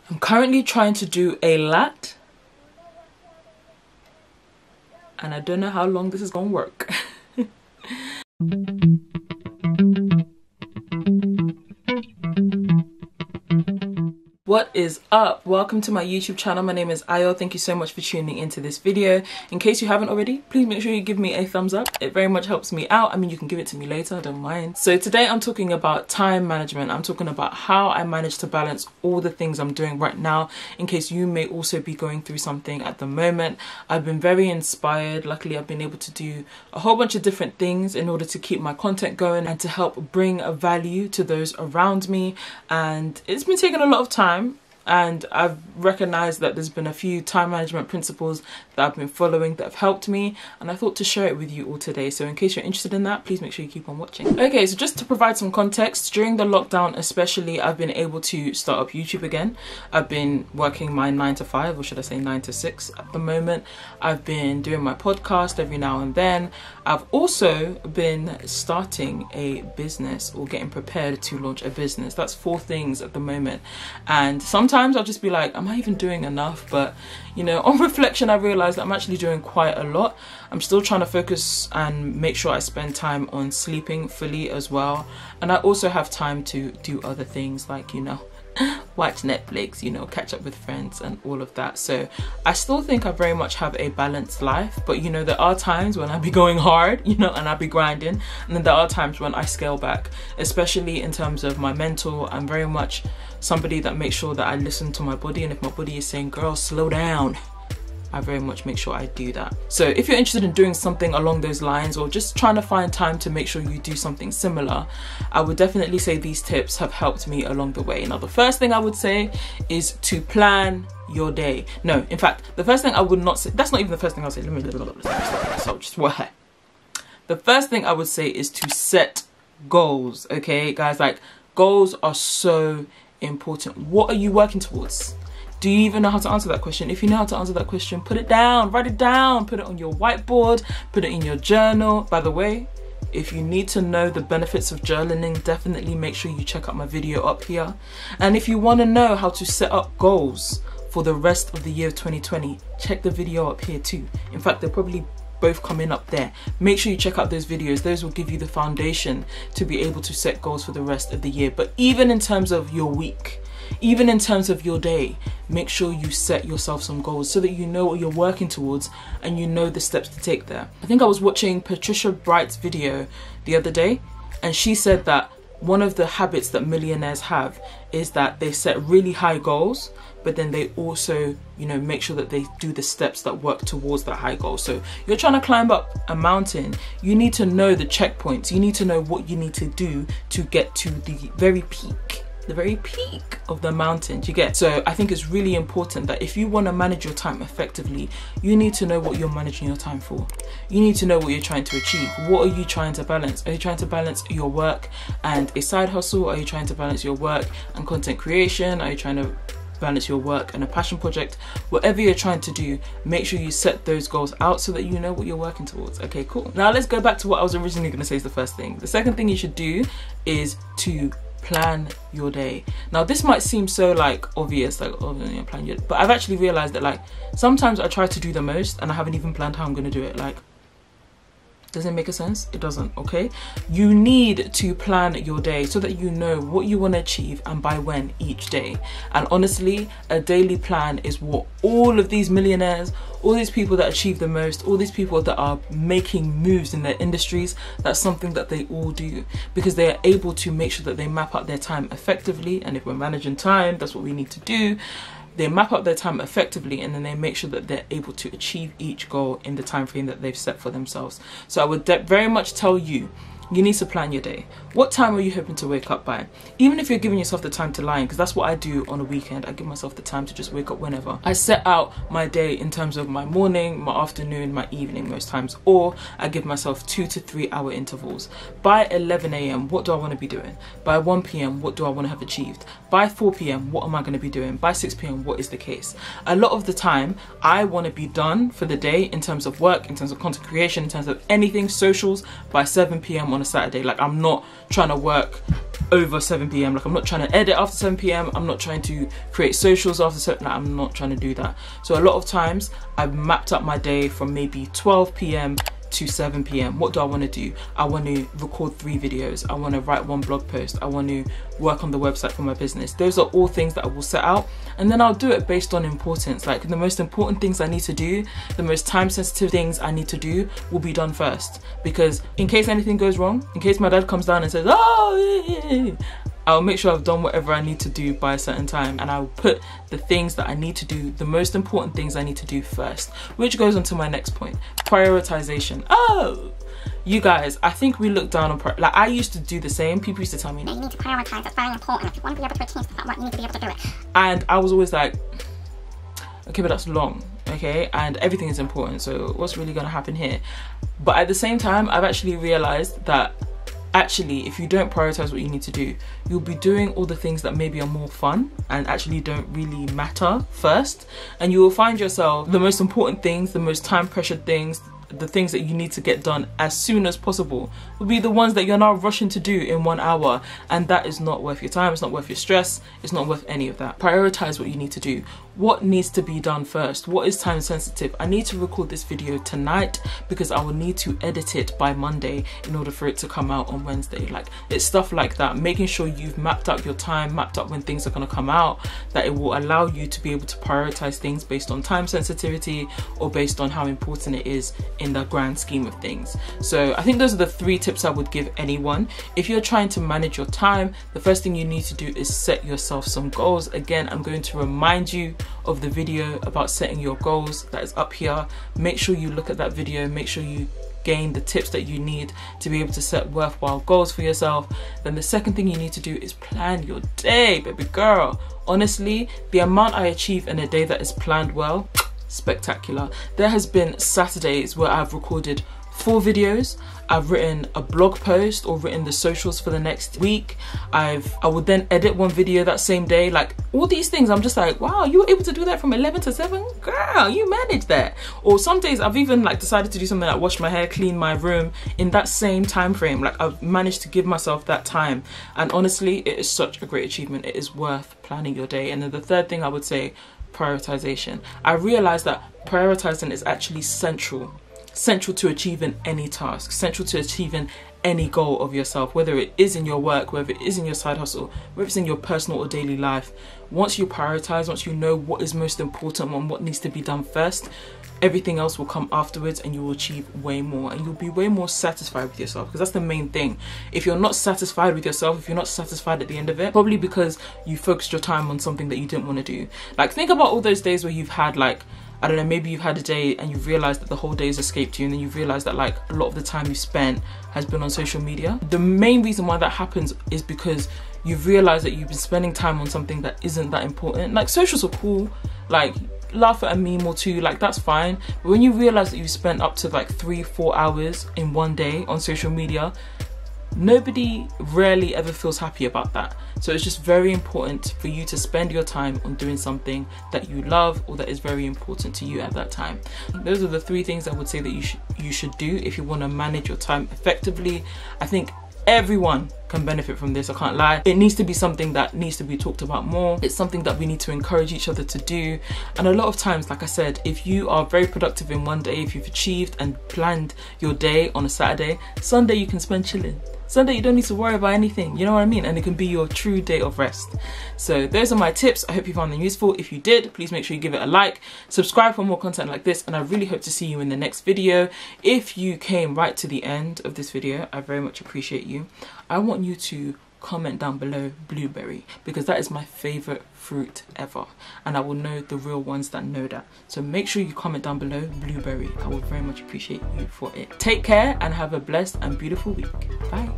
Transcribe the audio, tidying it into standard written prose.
I'm currently trying to do a lat, and I don't know how long this is gonna work. What is up? Welcome to my YouTube channel. My name is Ayo. Thank you so much for tuning into this video. In case you haven't already, please make sure you give me a thumbs up. It very much helps me out. I mean, you can give it to me later, I don't mind. So today I'm talking about time management. I'm talking about how I manage to balance all the things I'm doing right now, in case you may also be going through something at the moment. I've been very inspired. Luckily, I've been able to do a whole bunch of different things in order to keep my content going and to help bring a value to those around me. And it's been taking a lot of time. And I've recognized that there's been a few time management principles that I've been following that have helped me, and I thought to share it with you all today. So in case you're interested in that, please make sure you keep on watching. Okay, so just to provide some context, during the lockdown especially, I've been able to start up YouTube again. I've been working my 9 to 5, or should I say 9 to 6 at the moment. I've been doing my podcast every now and then. I've also been starting a business, or getting prepared to launch a business. That's 4 things at the moment. And sometimes I'll just be like, am I even doing enough? But you know, on reflection, I realized that I'm actually doing quite a lot. I'm still trying to focus and make sure I spend time on sleeping fully as well. And I also have time to do other things like, you know, watch Netflix, you know, catch up with friends and all of that. So I still think I very much have a balanced life, but you know, there are times when I be going hard, you know, and I be grinding, and then there are times when I scale back, especially in terms of my mental. I'm very much somebody that makes sure that I listen to my body, and if my body is saying, girl, slow down, I very much make sure I do that. So if you're interested in doing something along those lines, or just trying to find time to make sure you do something similar, I would definitely say these tips have helped me along the way. Now, the first thing I would say is to plan your day. No, in fact, the first thing I would not say, that's not even the first thing I'll say. Let me so just what? The first thing I would say is to set goals. Okay, guys, like, goals are so important. What are you working towards? Do you even know how to answer that question? If you know how to answer that question, put it down, write it down, put it on your whiteboard, put it in your journal. By the way, if you need to know the benefits of journaling, definitely make sure you check out my video up here. And if you want to know how to set up goals for the rest of the year of 2020, check the video up here too. In fact, they're probably both coming up there. Make sure you check out those videos. Those will give you the foundation to be able to set goals for the rest of the year. But even in terms of your week, even in terms of your day, make sure you set yourself some goals so that you know what you're working towards and you know the steps to take there. I think I was watching Patricia Bright's video the other day, and she said that one of the habits that millionaires have is that they set really high goals, but then they also, you know, make sure that they do the steps that work towards that high goal. So you're trying to climb up a mountain, you need to know the checkpoints, you need to know what you need to do to get to the very peak of the mountain. Do you get? So I think it's really important that if you want to manage your time effectively, you need to know what you're managing your time for. You need to know what you're trying to achieve. What are you trying to balance? Are you trying to balance your work and a side hustle? Are you trying to balance your work and content creation? Are you trying to balance your work and a passion project? Whatever you're trying to do, make sure you set those goals out so that you know what you're working towards. Okay, cool. Now let's go back to what I was originally going to say is the first thing. The second thing you should do is to plan your day. Now this might seem so like obvious, like, oh, you plan your, but I've actually realized that like sometimes I try to do the most and I haven't even planned how I'm going to do it. Like, does it make a sense? It doesn't. Okay, you need to plan your day so that you know what you want to achieve and by when each day. And honestly, a daily plan is what all of these millionaires, all these people that achieve the most, all these people that are making moves in their industries, that's something that they all do, because they are able to make sure that they map out their time effectively. And if we're managing time, that's what we need to do. They map out their time effectively, and then they make sure that they're able to achieve each goal in the time frame that they've set for themselves. So I would very much tell you, you need to plan your day. What time are you hoping to wake up by? Even if you're giving yourself the time to lie, because that's what I do on a weekend. I give myself the time to just wake up whenever. I set out my day in terms of my morning, my afternoon, my evening most times, or I give myself 2 to 3 hour intervals. By 11 AM, what do I want to be doing? By 1 PM, what do I want to have achieved? By 4 PM, what am I going to be doing? By 6 PM, what is the case? A lot of the time, I want to be done for the day in terms of work, in terms of content creation, in terms of anything, socials, by 7 PM on a Saturday. Like, I'm not trying to work over 7 p.m. Like I'm not trying to edit after 7 p.m. I'm not trying to create socials after 7. Like, I'm not trying to do that. So a lot of times I've mapped up my day from maybe 12 p.m. to 7 p.m. What do I want to do? I want to record 3 videos. I want to write 1 blog post. I want to work on the website for my business. Those are all things that I will set out, and then I'll do it based on importance. Like the most important things I need to do, the most time sensitive things I need to do will be done first, because in case anything goes wrong, in case my dad comes down and says, oh, I'll make sure I've done whatever I need to do by a certain time, and I'll put the things that I need to do, the most important things I need to do first, which goes on to my next point, prioritization. Oh, you guys, I think we look down on, like I used to do the same. People used to tell me, no, you need to prioritize, it's very important. If you want to be able to achieve stuff, you need to be able to do it. And I was always like, okay, but that's long, okay? And everything is important, so what's really gonna happen here? But at the same time, I've actually realized that actually, if you don't prioritize what you need to do, you'll be doing all the things that maybe are more fun and actually don't really matter first, and you will find yourself the most important things, the most time pressured things, the things that you need to get done as soon as possible will be the ones that you're now rushing to do in 1 hour, and that is not worth your time, it's not worth your stress, it's not worth any of that. Prioritize what you need to do. What needs to be done first? What is time sensitive? I need to record this video tonight because I will need to edit it by Monday in order for it to come out on Wednesday. Like, it's stuff like that, making sure you've mapped out your time, mapped out when things are going to come out, that it will allow you to be able to prioritize things based on time sensitivity or based on how important it is in the grand scheme of things. So I think those are the 3 tips I would give anyone. If you're trying to manage your time, the first thing you need to do is set yourself some goals. Again, I'm going to remind you of the video about setting your goals that is up here. Make sure you look at that video, make sure you gain the tips that you need to be able to set worthwhile goals for yourself. Then the second thing you need to do is plan your day, baby girl. Honestly, the amount I achieve in a day that is planned well, spectacular. There has been Saturdays where I've recorded 4 videos, I've written a blog post or written the socials for the next week, I would then edit 1 video that same day. Like, all these things, I'm just like, wow, you were able to do that from 11 to 7? Girl, you managed that. Or some days I've even like decided to do something like wash my hair, clean my room in that same time frame. Like, I've managed to give myself that time, and honestly, it is such a great achievement. It is worth planning your day. And then the third thing I would say, prioritization. I realized that prioritizing is actually central to achieving any task, central to achieving any goal of yourself, whether it is in your work, whether it is in your side hustle, whether it's in your personal or daily life. Once you prioritize, once you know what is most important and what needs to be done first, everything else will come afterwards, and you will achieve way more, and you'll be way more satisfied with yourself, because that's the main thing. If you're not satisfied with yourself, if you're not satisfied at the end of it, probably because you focused your time on something that you didn't want to do. Like, think about all those days where you've had, like, I don't know, maybe you've had a day and you've realized that the whole day has escaped you, and then you've realized that like a lot of the time you spent has been on social media. The main reason why that happens is because you've realized that you've been spending time on something that isn't that important. Like, socials are cool, like laugh at a meme or 2, like that's fine, but when you realize that you've spent up to like 3-4 hours in 1 day on social media, nobody rarely ever feels happy about that. So it's just very important for you to spend your time on doing something that you love or that is very important to you at that time. Those are the 3 things I would say that you should do if you want to manage your time effectively. I think everyone can benefit from this, I can't lie. It needs to be something that needs to be talked about more. It's something that we need to encourage each other to do. And a lot of times, like I said, if you are very productive in 1 day, if you've achieved and planned your day on a Saturday, Sunday you can spend chilling. Sunday you don't need to worry about anything, you know what I mean? And it can be your true day of rest. So those are my tips. I hope you found them useful. If you did, please make sure you give it a like, subscribe for more content like this, and I really hope to see you in the next video. If you came right to the end of this video, I very much appreciate you. I want you to comment down below blueberry, because that is my favorite fruit ever, and I will know the real ones that know that. So make sure you comment down below blueberry. I would very much appreciate you for it. Take care and have a blessed and beautiful week. Bye.